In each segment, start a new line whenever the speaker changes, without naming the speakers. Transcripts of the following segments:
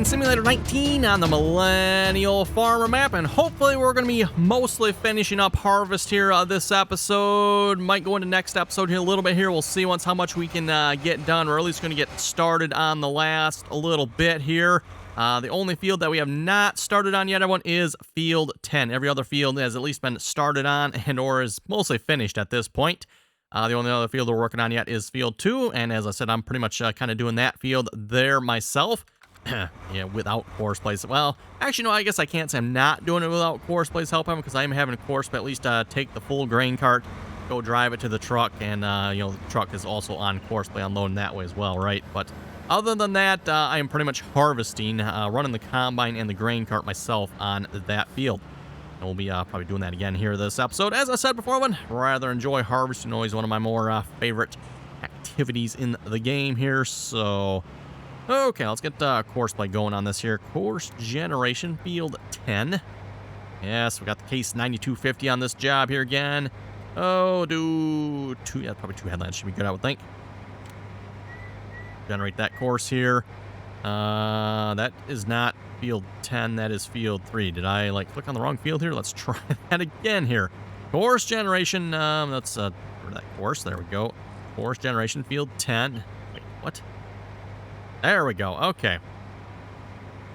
Simulator 19 on the Millennial Farmer map, and hopefully we're going to be mostly finishing up harvest here this episode. Might go into next episode here a little bit here. We'll see once how much we can get done, or at least going to get started on the last a little bit here. The only field that we have not started on yet, everyone, is field 10. Every other field has at least been started on and or is mostly finished at this point. The only other field we're working on yet is field 2, and as I said, I'm pretty much kind of doing that field there myself. Yeah, without Courseplay. Well, actually, no, I guess I can't say I'm not doing it without Courseplay's help, because I am having a Courseplay at least take the full grain cart, go drive it to the truck, and, you know, the truck is also on Courseplay, unloading that way as well, right? But other than that, I am pretty much harvesting, running the combine and the grain cart myself on that field. And we'll be probably doing that again here this episode. As I said before, I would rather enjoy harvesting. Always one of my more favorite activities in the game here. So, okay, let's get Courseplay going on this here. Course generation, field 10. Yes, we got the case 9250 on this job here again. Oh, yeah, probably 2 headlands should be good, I would think. Generate that course here. That is not field 10, that is field 3. Did I click on the wrong field here? Let's try that again here. Course generation, that's that course, there we go. Course generation, field 10. Wait, what? There we go, okay.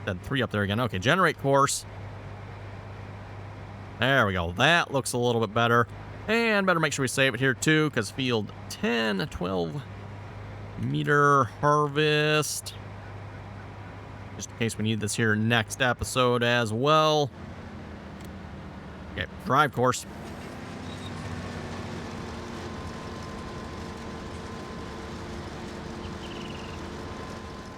Then 3 up there again. Okay, generate course. There we go, that looks a little bit better. And better make sure we save it here too, because field 10, 12 meter harvest. Just in case we need this here next episode as well. Okay, drive course.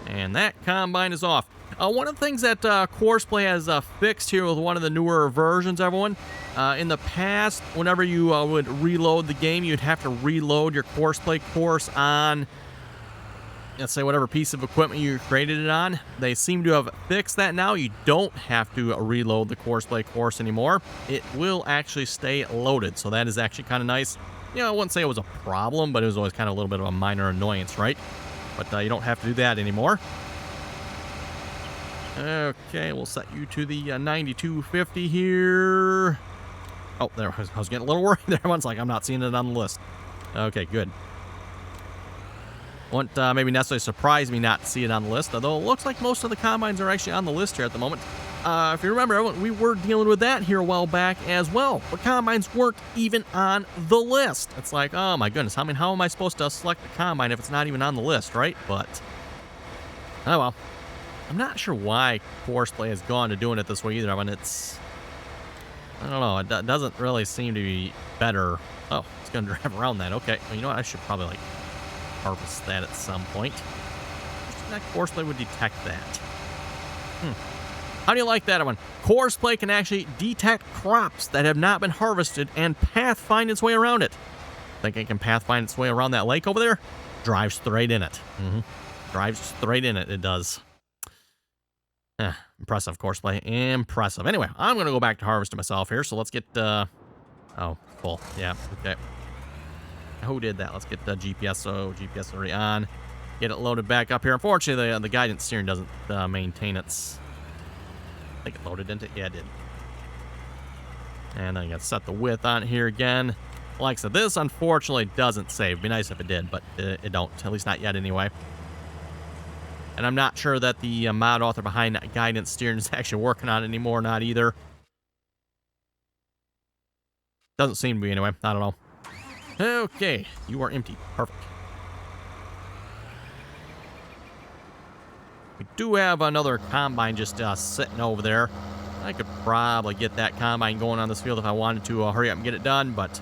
And that combine is off. One of the things that Courseplay has fixed here with one of the newer versions, everyone, in the past, whenever you would reload the game, you'd have to reload your Courseplay course on, let's say, whatever piece of equipment you created it on. They seem to have fixed that now. You don't have to reload the Courseplay course anymore. It will actually stay loaded, so that is actually kind of nice. You know, I wouldn't say it was a problem, but it was always kind of a little bit of a minor annoyance, right? But you don't have to do that anymore. Okay, we'll set you to the 9250 here. Oh, there, I was getting a little worried there. Everyone's like, I'm not seeing it on the list. Okay, good. Won't maybe necessarily surprise me not to see it on the list, although it looks like most of the combines are actually on the list here at the moment. If you remember, we were dealing with that here a while back as well. But combines weren't even on the list. It's like, oh my goodness, I mean, how am I supposed to select the combine if it's not even on the list, right? But, oh well. I'm not sure why Courseplay has gone to doing it this way either. I mean, it's, I don't know, it doesn't really seem to be better. Oh, it's going to drive around that. Okay, well, you know what, I should probably, harvest that at some point. That Courseplay would detect that. How do you like that one? Courseplay can actually detect crops that have not been harvested and pathfind its way around it. Think it can pathfind its way around that lake over there? Drives straight in it. Drives straight in it, it does. Impressive, Courseplay. Impressive. Anyway, I'm going to go back to harvesting myself here, so let's get, oh, full. Yeah, okay. Who did that? Let's get the GPS. So GPS already on. Get it loaded back up here. Unfortunately, the guidance steering doesn't maintain its. I think it loaded into it. Yeah, it did. And then I got to set the width on it here again. Like I said, this unfortunately doesn't save. It'd be nice if it did, but it don't. At least not yet, anyway. And I'm not sure that the mod author behind guidance steering is actually working on it anymore. Not either. Doesn't seem to be anyway. I don't know. Okay, you are empty. Perfect. We do have another combine just sitting over there. I could probably get that combine going on this field if I wanted to hurry up and get it done, but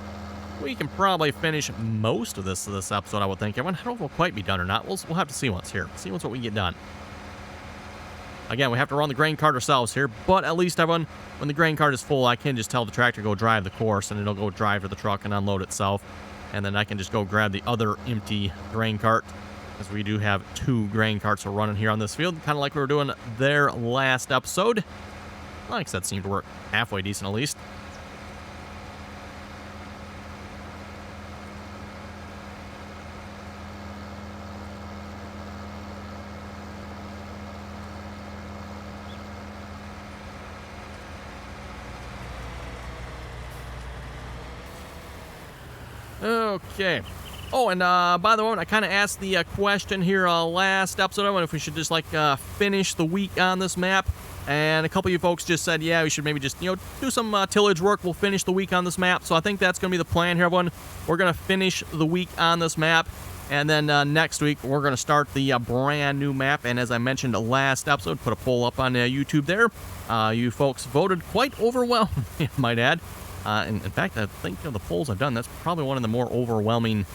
we can probably finish most of this episode, I would think. Everyone, I don't know if we'll quite be done or not. We'll have to see once here. See once what we can get done. Again, we have to run the grain cart ourselves here, but at least, everyone, when the grain cart is full, I can just tell the tractor to go drive the course, and it'll go drive to the truck and unload itself. And then I can just go grab the other empty grain cart, because we do have 2 grain carts we're running here on this field, kind of like we were doing their last episode. Like I said, seemed to work halfway decent at least. Okay. Oh, and by the way, I kind of asked the question here last episode. I wonder if we should just like finish the week on this map. And a couple of you folks just said, yeah, we should maybe just, do some tillage work. We'll finish the week on this map. So I think that's going to be the plan here, everyone. We're going to finish the week on this map. And then next week, we're going to start the brand new map. And as I mentioned last episode, put a poll up on YouTube there. You folks voted quite overwhelmingly, I might add. And in fact, I think the polls I've done, that's probably one of the more overwhelming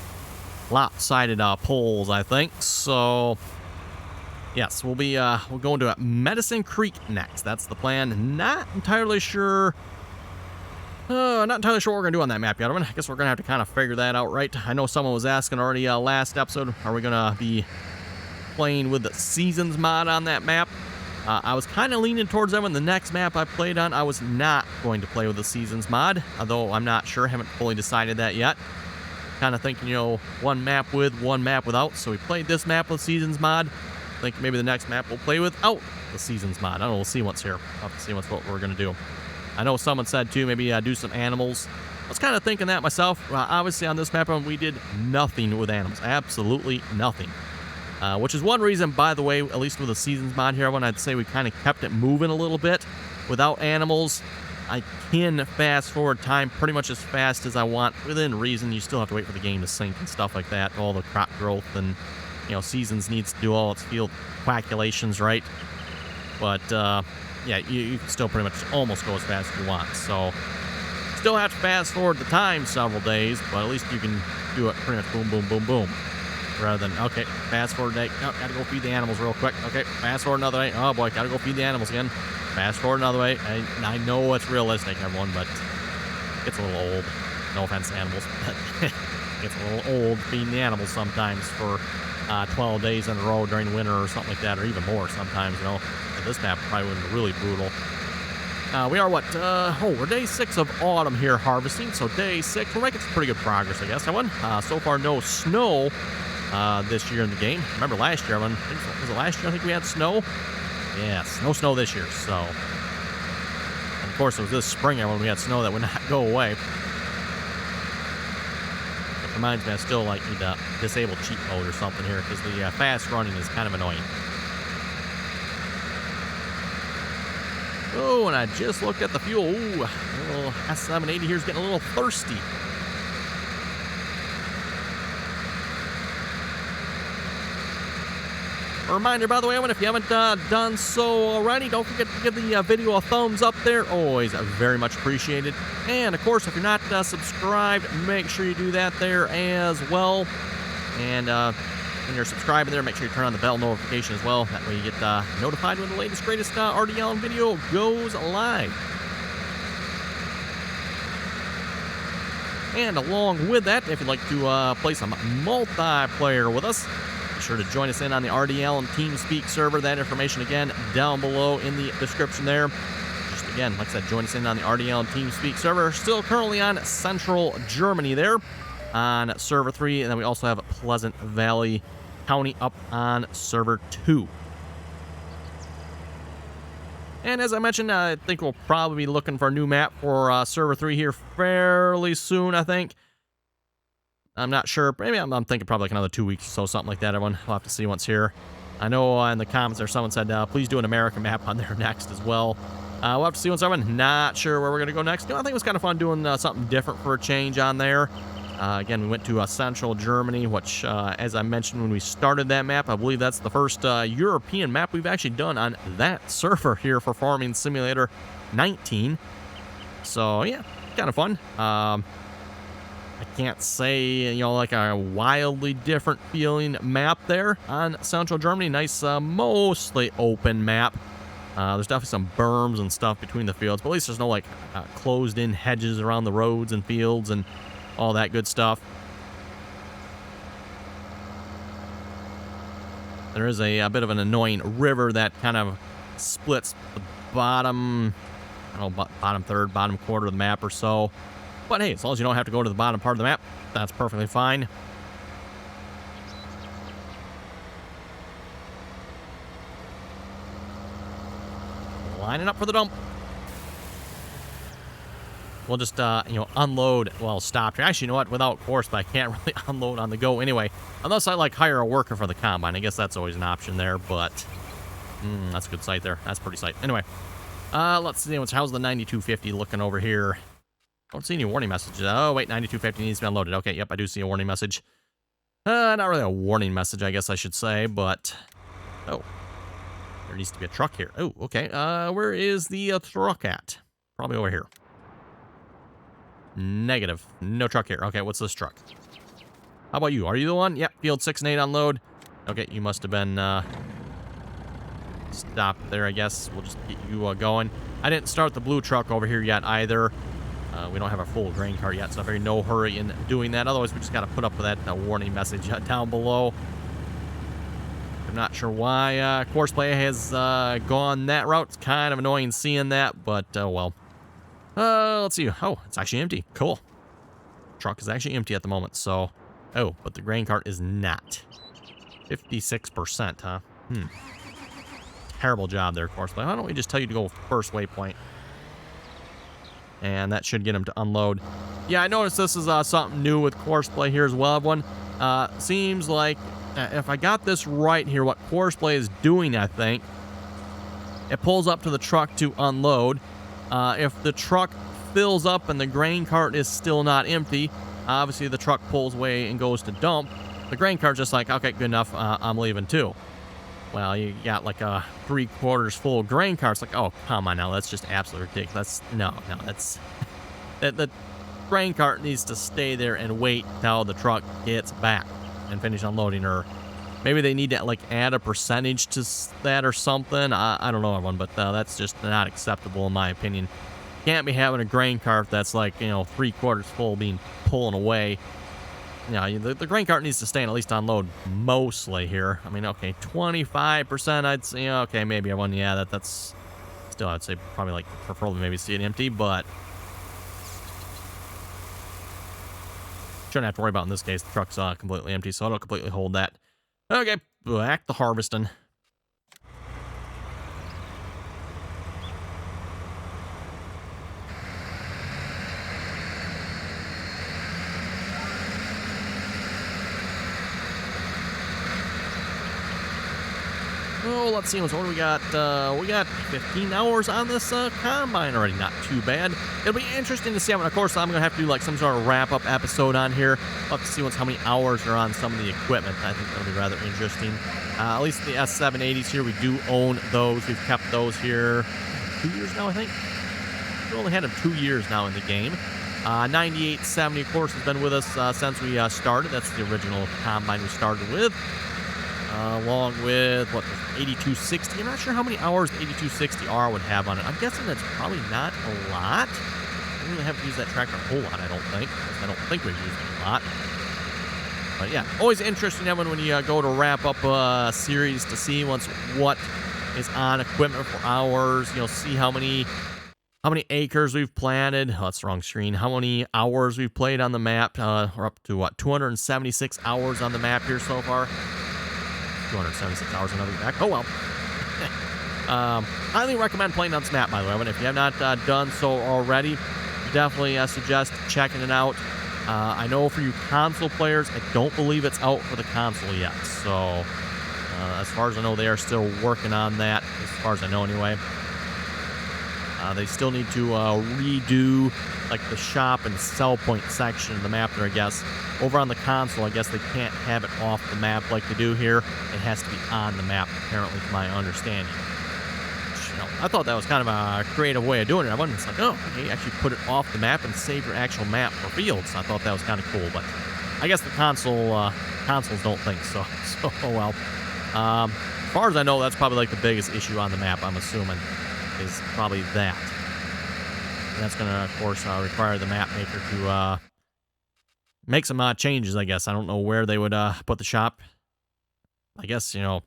lopsided polls, I think. So yes, we'll go into Medicine Creek next. That's the plan. Not entirely sure what we're going to do on that map yet. I guess we're going to have to kind of figure that out, right? I know someone was asking already last episode, are we going to be playing with the Seasons mod on that map? I was kind of leaning towards that one. The next map I played on, I was not going to play with the Seasons mod, although I'm not sure. Haven't fully decided that yet. Kind of thinking, one map with, one map without. So we played this map with Seasons mod. I think maybe the next map we'll play without the Seasons mod. I don't know. We'll see what's here. I'll have to see what we're going to do. I know someone said, too, maybe do some animals. I was kind of thinking that myself. Obviously, on this map, we did nothing with animals. Absolutely nothing. Which is one reason, by the way, at least with the Seasons mod here, I'd say we kind of kept it moving a little bit. Without animals, I can fast forward time pretty much as fast as I want. Within reason, you still have to wait for the game to sync and stuff like that. All the crop growth and, Seasons needs to do all its field calculations, right? But, yeah, you can still pretty much almost go as fast as you want. So, still have to fast forward the time several days, but at least you can do it pretty much boom, boom, boom, boom. Rather than, okay, fast forward a day. Oh, gotta go feed the animals real quick. Okay, fast forward another day. Oh boy, gotta go feed the animals again. Fast forward another way. I know it's realistic, everyone, but it gets a little old. No offense to animals, but it gets a little old feeding the animals sometimes for 12 days in a row during winter or something like that, or even more sometimes, But this map probably would be really brutal. We are we're day 6 of autumn here harvesting, so day 6, we're making some pretty good progress, I guess, everyone. So far, no snow this year in the game. Remember last year, everyone, was it last year I think we had snow? Yes, no snow this year, so. And of course, it was this spring when we had snow that would not go away. It reminds me, I still need to disable cheat mode or something here, because the fast running is kind of annoying. Oh, and I just looked at the fuel. Ooh, a little S780 here is getting a little thirsty. A reminder, by the way, if you haven't done so already, don't forget to give the video a thumbs up there. Always very much appreciated. And, of course, if you're not subscribed, make sure you do that there as well. And when you're subscribing there, make sure you turn on the bell notification as well. That way you get notified when the latest, greatest RDAllen video goes live. And along with that, if you'd like to play some multiplayer with us, be sure to join us in on the RDAllen TeamSpeak server. That information, again, down below in the description there. Just again, like I said, join us in on the RDAllen TeamSpeak server. Still currently on Central Germany there on server 3. And then we also have Pleasant Valley County up on server 2. And as I mentioned, I think we'll probably be looking for a new map for server 3 here fairly soon, I think. I'm not sure. Maybe I'm thinking probably like another 2 weeks or so, something like that, everyone. We'll have to see what's here. I know in the comments there someone said, please do an American map on there next as well. We'll have to see what's everyone. Not sure where we're going to go next. I think it was kind of fun doing something different for a change on there. Again, we went to Central Germany, which, as I mentioned when we started that map, I believe that's the first European map we've actually done on that server here for Farming Simulator 19. So, yeah, kind of fun. I can't say, like a wildly different feeling map there on Central Germany. Nice, mostly open map. There's definitely some berms and stuff between the fields, but at least there's no, closed-in hedges around the roads and fields and all that good stuff. There is a bit of an annoying river that kind of splits the bottom, bottom third, bottom quarter of the map or so. But hey, as long as you don't have to go to the bottom part of the map, that's perfectly fine. Lining up for the dump. we'll just, you know, unload, well, stop here. Actually, you know what? Without Courseplay, I can't really unload on the go anyway. Unless I, like, hire a worker for the combine. I guess that's always an option there, but that's a good sight there. That's a pretty sight. Anyway, let's see. How's the 9250 looking over here? Don't see any warning messages. Oh, wait, 9250 needs to be unloaded. Okay, yep, I do see a warning message. Not really a warning message, I guess I should say, but... Oh. There needs to be a truck here. Oh, okay. Where is the truck at? Probably over here. Negative. No truck here. Okay, what's this truck? How about you? Are you the one? Yep, field 6 and 8 unload. Okay, you must have been stopped there, I guess. We'll just get you going. I didn't start the blue truck over here yet either. We don't have a full grain cart yet, so I'm very no hurry in doing that. Otherwise, we just got to put up with that warning message down below. I'm not sure why Courseplay has gone that route. It's kind of annoying seeing that, but well. Let's see. Oh, it's actually empty. Cool. Truck is actually empty at the moment, so... Oh, but the grain cart is not. 56%, huh? Terrible job there, Courseplay. Why don't we just tell you to go first waypoint? And that should get him to unload. Yeah, I noticed this is something new with Courseplay here as well, everyone. Seems like, if I got this right here, what Courseplay is doing, I think, it pulls up to the truck to unload. If the truck fills up and the grain cart is still not empty, obviously the truck pulls away and goes to dump. The grain cart's just like, okay, good enough, I'm leaving too. Well, you got like a 3/4 full grain cart. It's like, oh, come on now, that's just absolutely ridiculous. No, that's... the grain cart needs to stay there and wait till the truck gets back and finish unloading, or maybe they need to like add a percentage to that or something. I don't know, everyone, but that's just not acceptable in my opinion. Can't be having a grain cart that's like, you know, 3/4 full being pulling away. You know, the grain cart needs to stay and at least unload mostly here. I mean, okay, 25%, I'd say, okay, maybe everyone, yeah, that's still, I'd say probably like preferably maybe see it empty, but shouldn't have to worry about in this case. The truck's completely empty, so it'll completely hold that. Okay, back to harvesting. Oh, let's see, what do we got? We got 15 hours on this combine already. Not too bad. It'll be interesting to see. I mean, of course, I'm going to have to do like some sort of wrap-up episode on here. I'll have to see how many hours are on some of the equipment. I think that'll be rather interesting. At least the S780s here, we do own those. We've kept those here 2 years now, I think. We've only had them 2 years now in the game. 9870, of course, has been with us since we started. That's the original combine we started with. Along with, what, 8260. I'm not sure how many hours the 8260R would have on it. I'm guessing that's probably not a lot. I don't really have to use that tractor a whole lot, I don't think. I don't think we've used it a lot. But yeah, always interesting, Evan, when you go to wrap up a series to see what is on equipment for hours. You'll see how many acres we've planted. Oh, that's the wrong screen. How many hours we've played on the map. We're up to, what, 276 hours on the map here so far. 276 hours another back. Oh, well. Highly recommend playing on this map, by the way. But if you have not done so already, definitely suggest checking it out. I know for you console players, I don't believe it's out for the console yet. So, as far as I know, they are still working on that, as far as I know anyway. They still need to redo like the shop and sell point section of the map there, I guess. Over on the console, I guess they can't have it off the map like they do here. It has to be on the map, apparently, to my understanding. Which, you know, I thought that was kind of a creative way of doing it. I wasn't, it's like, oh, you actually put it off the map and save your actual map for fields. I thought that was kind of cool, but I guess the consoles don't think so. So, oh well. As far as I know, that's probably like the biggest issue on the map, I'm assuming, is probably that. And that's going to, of course, require the map maker to make some changes, I guess. I don't know where they would put the shop. I guess, you know,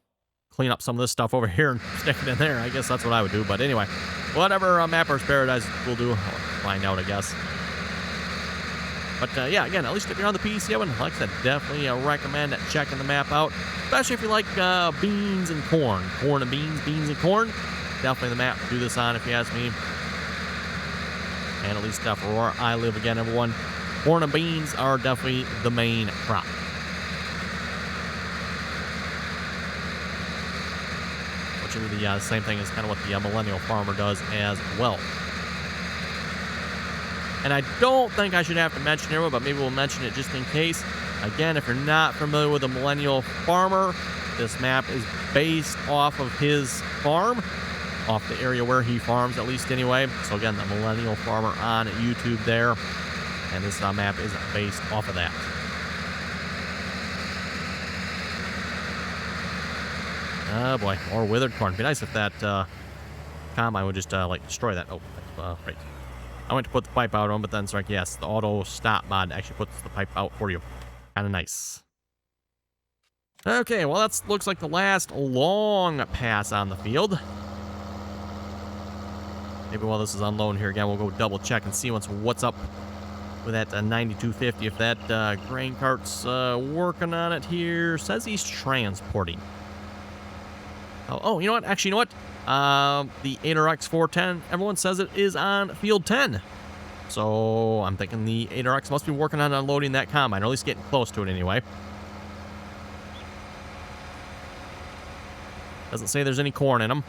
clean up some of this stuff over here and stick it in there. I guess that's what I would do. But anyway, whatever Mapper's Paradise will do, I'll find out, I guess. But yeah, again, at least if you're on the PC, I would, like I said, definitely recommend checking the map out. Especially if you like beans and corn. Corn and beans, beans and corn. Definitely the map to do this on, if you ask me. And at least for where I live, again, everyone, corn and beans are definitely the main crop. Fortunately, the same thing is kind of what the Millennial Farmer does as well. And I don't think I should have to mention it, but maybe we'll mention it just in case. Again, if you're not familiar with the Millennial Farmer, this map is based off of his farm, off the area where he farms, at least anyway. So again, the Millennial Farmer on YouTube there. And this map is based off of that. Oh boy, more withered corn. It'd be nice if that combine would just like destroy that. Oh, right. I went to put the pipe out on, but then it's like, yes, the auto stop mod actually puts the pipe out for you. Kind of nice. Okay, well, that looks like the last long pass on the field. Maybe while this is unloading here again, we'll go double check and see what's up with that 9250. If that grain cart's working on it here. Says he's transporting. Oh, you know what? Actually, you know what? The 8RX 410, everyone says it is on field 10. So I'm thinking the 8RX must be working on unloading that combine, or at least getting close to it anyway. Doesn't say there's any corn in them.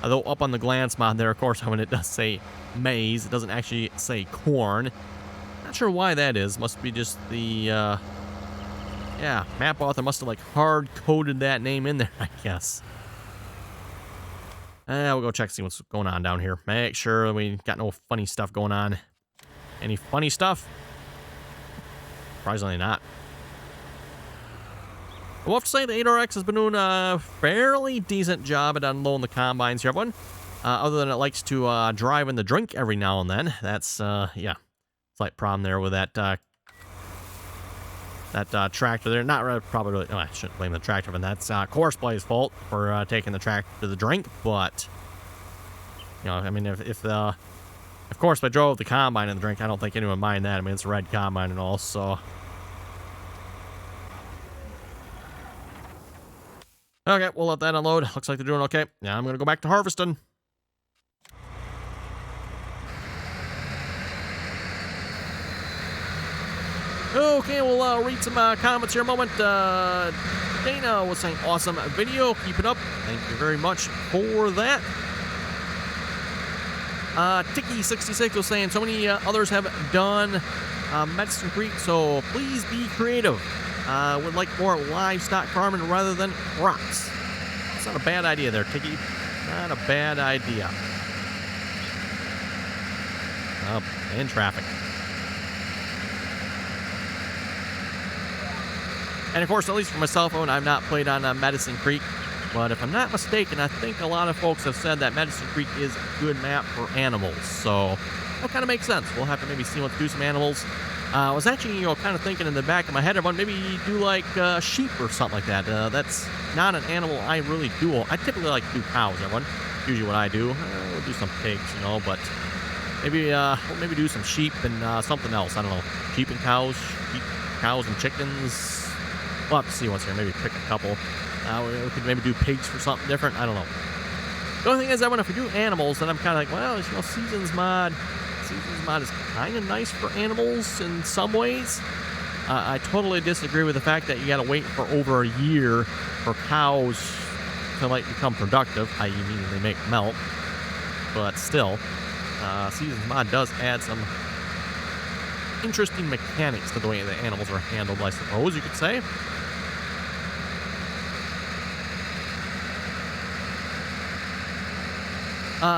Although up on the glance mod there, of course, when it does say maize, it doesn't actually say corn. Not sure why that is. Must be just the, yeah, map author must have, like, hard-coded that name in there, I guess. We'll go check, see what's going on down here. Make sure we got no funny stuff going on. Any funny stuff? Surprisingly not. We'll have to say the 8RX has been doing a fairly decent job at unloading the combines here, everyone. Other than it likes to drive in the drink every now and then. That's, yeah, slight problem there with that tractor there. Not really, probably really, oh, I shouldn't blame the tractor, but that's Courseplay's fault for taking the tractor to the drink. But, you know, I mean, if Coursplay drove the combine in the drink, I don't think anyone would mind that. I mean, it's a red combine and all, so. Okay, we'll let that unload. Looks like they're doing okay. Now I'm going to go back to harvesting. Okay, we'll read some comments here in a moment. Dana was saying, awesome video. Keep it up. Thank you very much for that. Tiki66 was saying, so many others have done Medicine Creek, so please be creative. Would like more livestock farming rather than crops. It's not a bad idea there, Tiki. Not a bad idea. Oh, and traffic. And of course, at least for my cell phone, I've not played on Medicine Creek. But if I'm not mistaken, I think a lot of folks have said that Medicine Creek is a good map for animals. So that kind of makes sense. We'll have to maybe see what to do some animals. I was actually, you know, kind of thinking in the back of my head about maybe do like sheep or something like that. That's not an animal I really do. I typically like to do cows, everyone. Usually what I do. We'll do some pigs, you know, but maybe we'll maybe do some sheep and something else. I don't know. Sheep and cows, cows and chickens. We'll have to see what's here. Maybe pick a couple. We could maybe do pigs for something different. I don't know. The only thing is that if we do animals, then I'm kind of like, well, you know, Seasons mod is kind of nice for animals in some ways. I totally disagree with the fact that you got to wait for over a year for cows to like become productive, i.e. meaning they make milk. But still, Seasons mod does add some interesting mechanics to the way the animals are handled, I suppose you could say.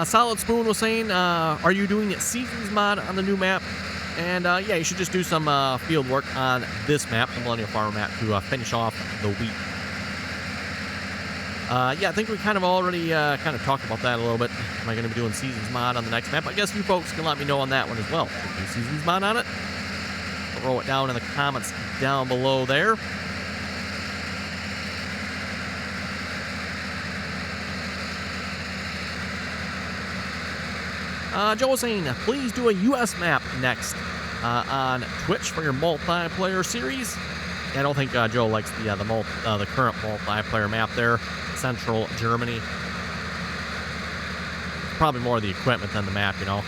Solid Spoon was saying, are you doing Seasons mod on the new map? And yeah, you should just do some field work on this map, the Millennial Farmer map, to finish off the wheat. Yeah, I think we kind of already kind of talked about that a little bit. Am I going to be doing Seasons mod on the next map? I guess you folks can let me know on that one as well. Do Seasons mod on it? Throw it down in the comments down below there. Joe was saying, please do a U.S. map next on Twitch for your multiplayer series. Yeah, I don't think Joe likes the current multiplayer map there, Central Germany. probably more the equipment than the map, you know.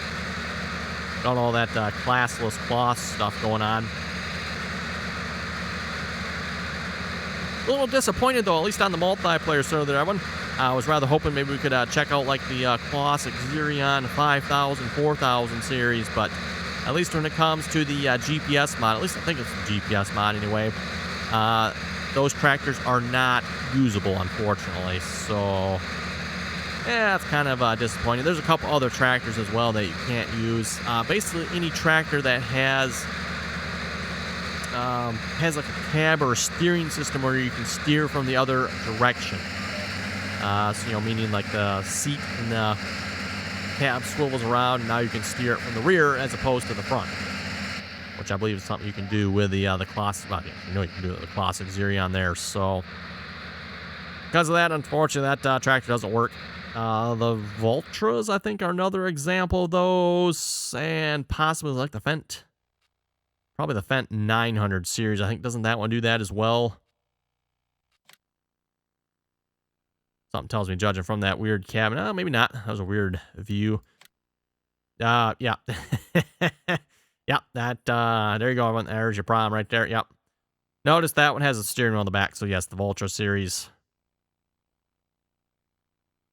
Got all that classless cloth stuff going on. A little disappointed, though, at least on the multiplayer server there, everyone. I was rather hoping maybe we could check out, like, the classic Xerion 5000, 4000 series, but at least when it comes to the GPS mod, at least I think it's the GPS mod anyway, those tractors are not usable, unfortunately, so yeah, it's kind of disappointing. There's a couple other tractors as well that you can't use. Basically, any tractor that has like a cab or a steering system where you can steer from the other direction. So, you know, meaning like the seat in the cab swivels around, and now you can steer it from the rear as opposed to the front, which I believe is something you can do with the classic. Well, you know, you can do it with the classic Xerion there. So, because of that, unfortunately, that tractor doesn't work. The Voltras, I think, are another example of those, and possibly like the Fendt. Probably the Fendt 900 series. I think, doesn't that one do that as well? Something tells me, judging from that weird cabin. Oh, maybe not. That was a weird view. Yeah. Yep, that, there you go. There's your problem right there. Yep. Notice that one has a steering wheel on the back. So, yes, the Voltra series.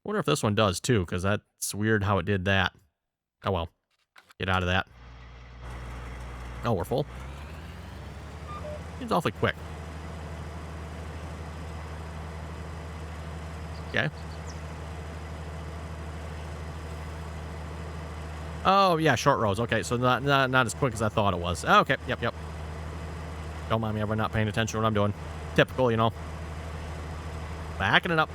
I wonder if this one does, too, because that's weird how it did that. Oh, well. Get out of that. Oh, we're full. Seems awfully quick. Okay. Oh, yeah, short rows. Okay, so not as quick as I thought it was. Okay, yep. Don't mind me ever not paying attention to what I'm doing. Typical, you know. Backing it up.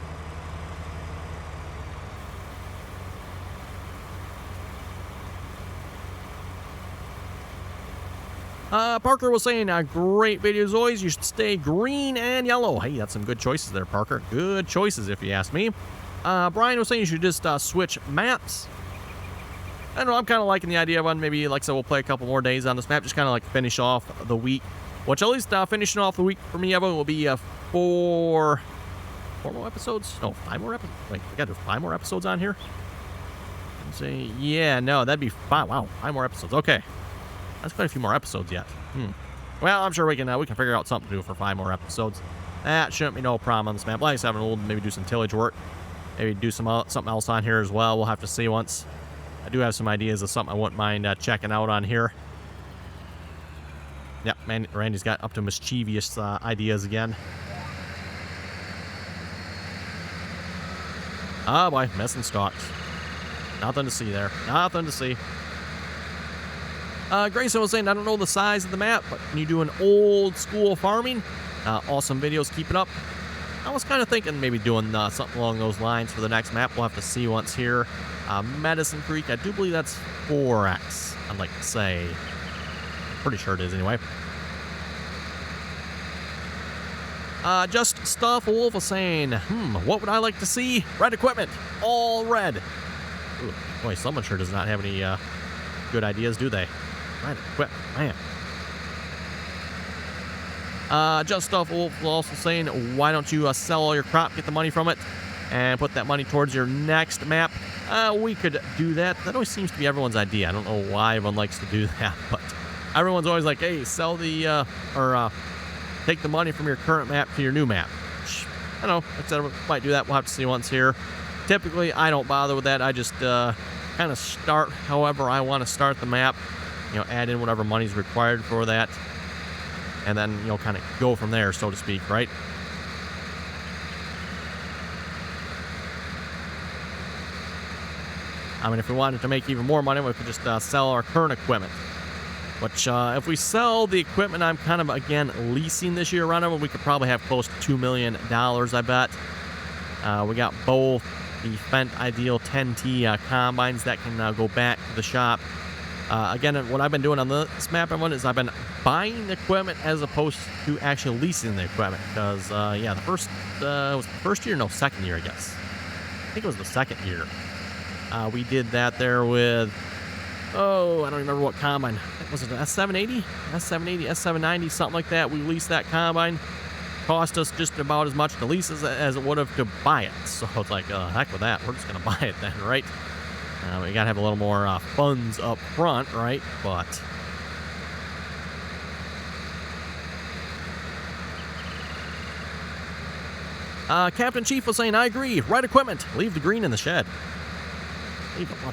Parker was saying, great videos always. You should stay green and yellow. Hey, that's some good choices there, Parker. Good choices, if you ask me. Brian was saying you should just switch maps. I don't know, I'm kind of liking the idea of one. Maybe, like I said, we'll play a couple more days on this map. Just kind of like finish off the week. Which, at least finishing off the week for me, Evan, will be 4 more episodes? No, 5 more episodes? Wait, we got to do 5 more episodes on here? Let's see. Yeah, no, that'd be 5. Wow, 5 more episodes. Okay. That's quite a few more episodes yet. Well, I'm sure we can figure out something to do for 5 more episodes. That shouldn't be no problem on this map. Like I said, we'll maybe do some tillage work. Maybe do something else on here as well. We'll have to see once. I do have some ideas of something I wouldn't mind checking out on here. Yep, man, Randy's got up to mischievous ideas again. Oh boy, messing stalks. Nothing to see there. Nothing to see. Grayson was saying, I don't know the size of the map, but can you do an old school farming? Awesome videos, keep it up. I was kind of thinking maybe doing something along those lines for the next map. We'll have to see once here. Medicine Creek, I do believe that's 4X, I'd like to say. Pretty sure it is anyway. Just Stuff Wolf was saying, what would I like to see? Red equipment, all red. Ooh, boy, someone sure does not have any good ideas, do they? Red equipment, man. Just Stuff Wolf was also saying, why don't you sell all your crop, get the money from it, and put that money towards your next map? We could do that. That always seems to be everyone's idea. I don't know why everyone likes to do that, but everyone's always like, hey, sell the, take the money from your current map to your new map. I don't know, like I said, we might do that. We'll have to see once here. Typically, I don't bother with that. I just kind of start however I want to start the map. You know, add in whatever money's required for that. And then, you know, kind of go from there, so to speak, right? I mean, if we wanted to make even more money, we could just sell our current equipment. Which, if we sell the equipment I'm kind of, again, leasing this year around it, we could probably have close to $2 million, I bet. We got both the Fendt Ideal 10T combines that can go back to the shop. Again, what I've been doing on this map is I've been buying the equipment as opposed to actually leasing the equipment. Because, yeah, was the first year? No, second year, I guess. I think it was the second year. We did that there with, I don't remember what combine. Was it an S780? S780, S790, something like that. We leased that combine. Cost us just about as much to lease as it would have to buy it. So it's like, heck with that. We're just going to buy it then, right? We gotta have a little more funds up front, right? But Captain Chief was saying, I agree. Right equipment. Leave the green in the shed.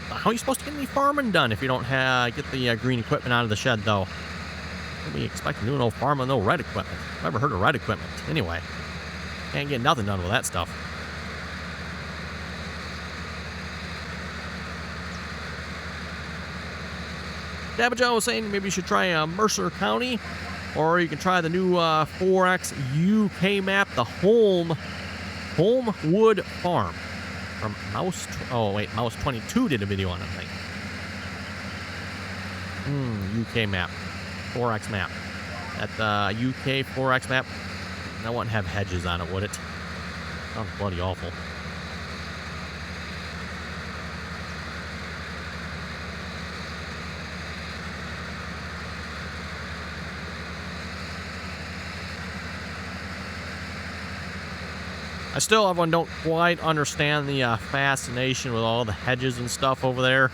How are you supposed to get any farming done if you don't get the green equipment out of the shed, though? What do we expect to do no farming, no red equipment? Never heard of red equipment. Anyway, can't get nothing done with that stuff. Dabajo was saying maybe you should try Mercer County, or you can try the new 4X UK map, the Holmwood Farm. From Mouse 22 did a video on it, I think. UK map. 4X map. That UK 4X map, that wouldn't have hedges on it, would it? Sounds bloody awful. I still, everyone, don't quite understand the fascination with all the hedges and stuff over there.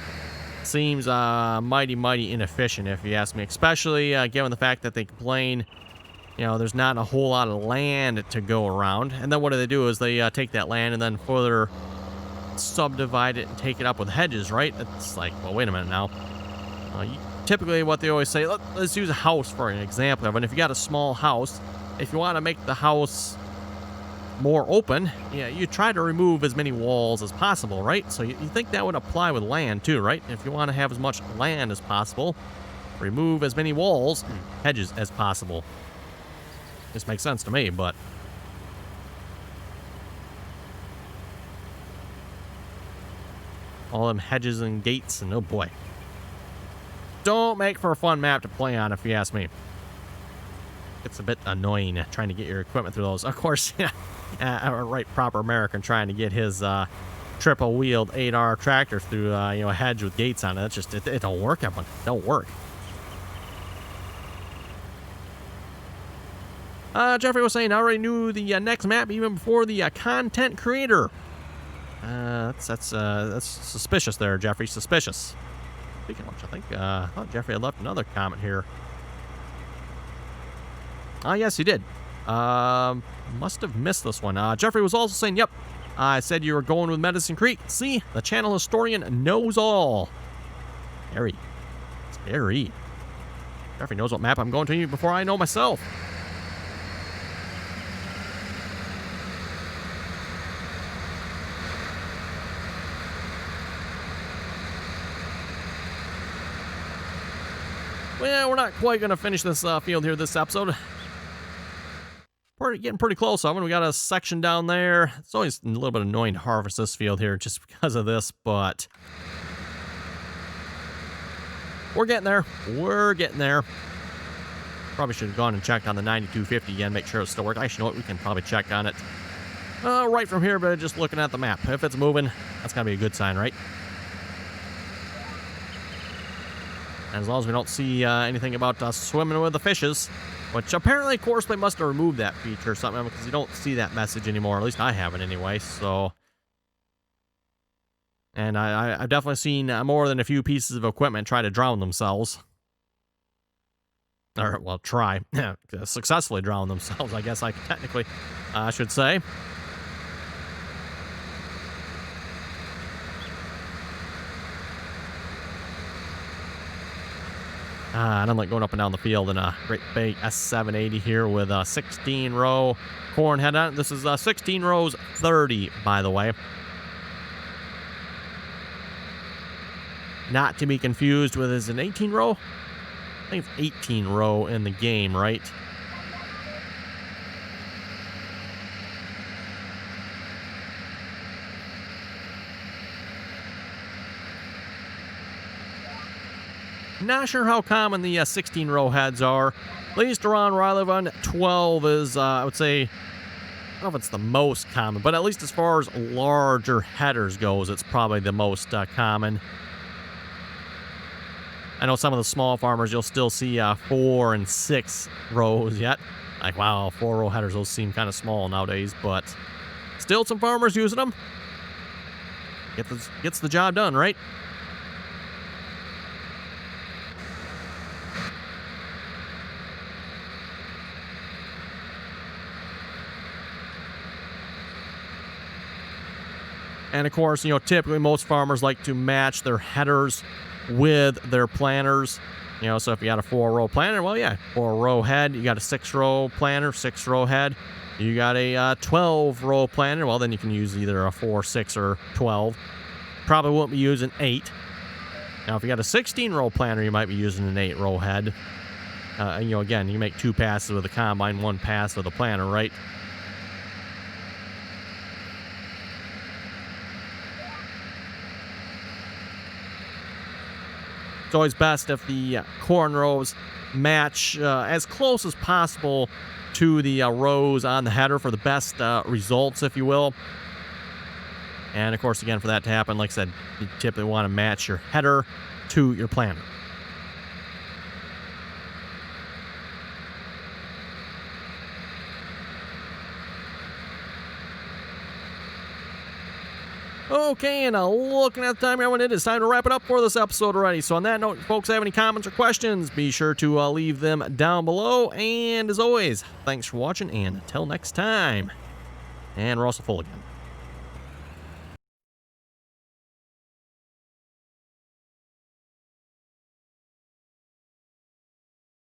Seems mighty inefficient, if you ask me. Especially given the fact that they complain, you know, there's not a whole lot of land to go around. And then what do is they take that land and then further subdivide it and take it up with hedges, right? It's like, well, wait a minute now. Typically, what they always say, let's use a house for an example. But if you got a small house, if you want to make the house more open, yeah, you try to remove as many walls as possible, right? So you think that would apply with land too, right? If you want to have as much land as possible, remove as many walls and hedges as possible. This makes sense to me, but all them hedges and gates, and oh boy, don't make for a fun map to play on, if you ask me. It's a bit annoying trying to get your equipment through those. Of course, yeah, a right proper American trying to get his triple-wheeled 8R tractor through a hedge with gates on it. It's just, it don't work, everyone. It don't work. Jeffrey was saying, I already knew the next map even before the content creator. That's suspicious there, Jeffrey. Suspicious. Speaking of which, I think I thought Jeffrey had left another comment here. Yes, he did. Must have missed this one. Jeffrey was also saying, yep, I said you were going with Medicine Creek. See, the channel historian knows all. Scary. Scary. Jeffrey knows what map I'm going to before I know myself. Well, we're not quite going to finish this field here this episode. We're getting pretty close. So we got a section down there. It's always a little bit annoying to harvest this field here just because of this, but we're getting there. We're getting there. Probably should have gone and checked on the 9250 again, make sure it still works. Actually, you know what? We can probably check on it right from here, but just looking at the map. If it's moving, that's got to be a good sign, right? And as long as we don't see anything about swimming with the fishes, which apparently Courseplay must have removed that feature or something, because you don't see that message anymore. At least I haven't anyway, so. And I've definitely seen more than a few pieces of equipment try to drown themselves. Or, well, try. Successfully drown themselves, I guess I technically should say. And I'm like going up and down the field in a great big S780 here with a 16 row corn head on it. This is 16 rows 30, by the way. Not to be confused with, is an 18 row? I think it's 18 row in the game, right? Not sure how common the 16-row heads are. At least around where I live on, 12 is, I would say, I don't know if it's the most common, but at least as far as larger headers goes, it's probably the most common. I know some of the small farmers, you'll still see 4 and 6 rows yet. Like, wow, 4-row headers, those seem kind of small nowadays, but still some farmers using them. Gets the job done, right? And of course, you know, typically most farmers like to match their headers with their planters. You know, so if you got a 4-row planter, well, yeah, 4-row head. You got a 6-row planter, 6-row head. You got a 12-row planter, well, then you can use either a 4, 6, or 12. Probably won't be using 8. Now, if you got a 16-row planter, you might be using an 8-row head. And, you know, again, you make 2 passes with a combine, 1 pass with a planter, right? It's always best if the corn rows match as close as possible to the rows on the header for the best results, if you will. And of course, again, for that to happen, like I said, you typically want to match your header to your planter. Okay, and looking at the time, everyone, it is time to wrap it up for this episode already. So on that note, folks, have any comments or questions, be sure to leave them down below. And as always, thanks for watching, and until next time. And we're also full again.